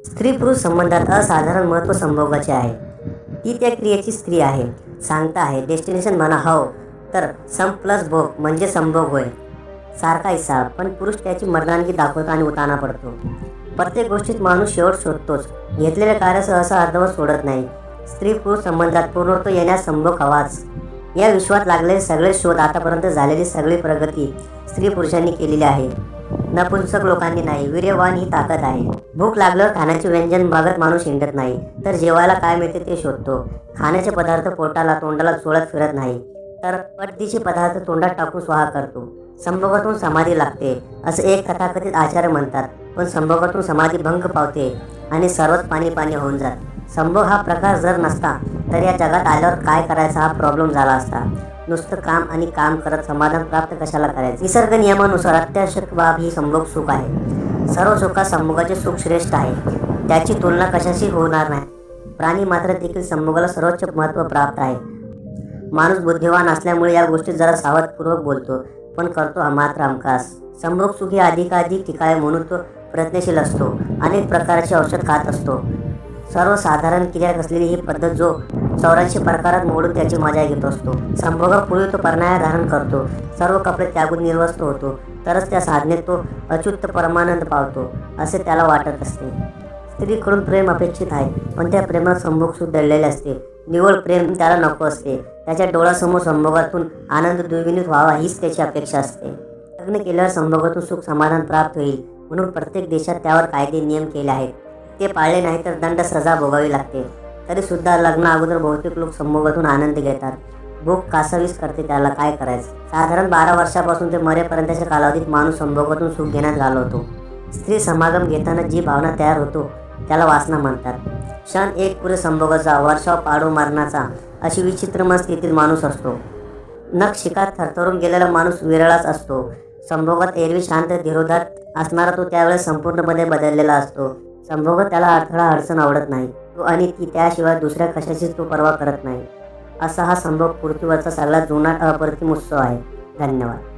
स्त्री पुरुष संबंधात असाधारण महत्त्व संभोगाचे आहे. ती त्या क्रियेची स्त्री आहे, सांगता आहे. डेस्टिनेशन म्हणा हो तर सम प्लस भोग म्हणजे संभोग होय. सारखा हिसाब, पण पुरुष त्याची मर्दानगी दाखवतो आणि उताना पडतो. प्रत्येक गोष्टीत माणूस शेवट शोधतोच, घेतलेले कार्य सहसा अर्धवट सोडत नाही. स्त्री पुरुष संबंधात पूर्णत्व येण्यास संभोग हवाच. या विश्वात लागलेले सगळे शोध, आतापर्यंत झालेली सगळी प्रगती स्त्री पुरुषांनी केलेली आहे. नपुंसक लोकांनी नाही. वीर्यवान ही ताकद आहे. भूक लागल्यावर खाण्याचे व्यंजन बघत माणूस हिंडत नाही, तर जेवायला काय मिळते ते शोधतो. खाण्याचे पदार्थ पोटाला तोंडाला चोळत फिरत नाही, तर पटदीचे पदार्थ तोंडात टाकून स्वाहा करतो. संभोगातून समाधी लागते असे एक तथाकथित आचार्य म्हणतात, पण संभोगातून समाधी भंग पावते आणि सर्वच पाणी पाणी होऊन जात. संभोग हा प्रकार जर नसता तर या जगात आल्यावर काय करायचा हा प्रॉब्लेम झाला असता. नुसतं काम आणि काम करत समाधान प्राप्त कशाला करायचे. निसर्ग नियमानुसार अत्यावश्यक बाब ही संभोग सुख आहे. सर्व सुखात संभोगाचे सुख श्रेष्ठ आहे, त्याची तुलना कशाशी होणार नाही. प्राणी मात्र देखील संभोगाला सर्वोच्च महत्त्व प्राप्त आहे. माणूस बुद्धिवान असल्यामुळे या गोष्टीत जरा सावधपूर्वक बोलतो, पण करतो मात्र हमखास. संभोग सुख हे अधिकाधिक टिकावे म्हणून तो प्रयत्नशील असतो. अनेक प्रकारचे औषध खात असतो. सर्वसाधारण क्रिया असलेली ही पद्धत जो 84 प्रकारात मोडून त्याची मजा घेत असतो. संभोगापूर्वी तो परनाया धारण करतो, सर्व कपडे त्यागून निर्वस्त्र होतो, तरच त्या साधनेत तो अच्युत परमानंद पावतो असे त्याला वाटत असते. स्त्रीकडून प्रेम अपेक्षित आहे, पण त्या प्रेमात संभोग सुख दडलेले असते. निव्वळ प्रेम त्याला नको असते. त्याच्या डोळ्यासमोर संभोगातून आनंद द्विगुणित व्हावा हीच त्याची अपेक्षा असते. लग्न केल्यावर संभोगातून सुख समाधान प्राप्त होईल म्हणून प्रत्येक देशात त्यावर कायदे नियम केले आहेत. ते पाळले नाही तर दंड सजा भोगावी लागते. तरीसुद्धा लग्ना अगोदर बहुतेक लोक संभोगातून आनंद घेतात. भूक कासावीस करते, त्याला काय करायचं. साधारण 12 वर्षापासून ते मरेपर्यंतच्या कालावधीत माणूस संभोगातून सुख घेण्यात घालवतो. स्त्री समागम घेताना जी भावना तयार होतो त्याला वासना म्हणतात. क्षण एक पुरे संभोगाचा, वर्षाव पाडो मरणाचा अशी विचित्रमय स्थितीत माणूस असतो. नख शिकात थरथरून गेलेला माणूस विरळाच असतो. संभोगात एरवी शांत धीरोधात असणारा तो त्यावेळेस संपूर्णपणे बदललेला असतो. संभोगात त्याला अडथळा अडचण आवडत नाही. तो आणि ती त्याशिवाय दुसऱ्या कशाचीच तो पर्वा करत नाही. असा हा संभोग पृथ्वीवरचा सगळ्यात जुनाट अप्रतिम उत्सव आहे. धन्यवाद.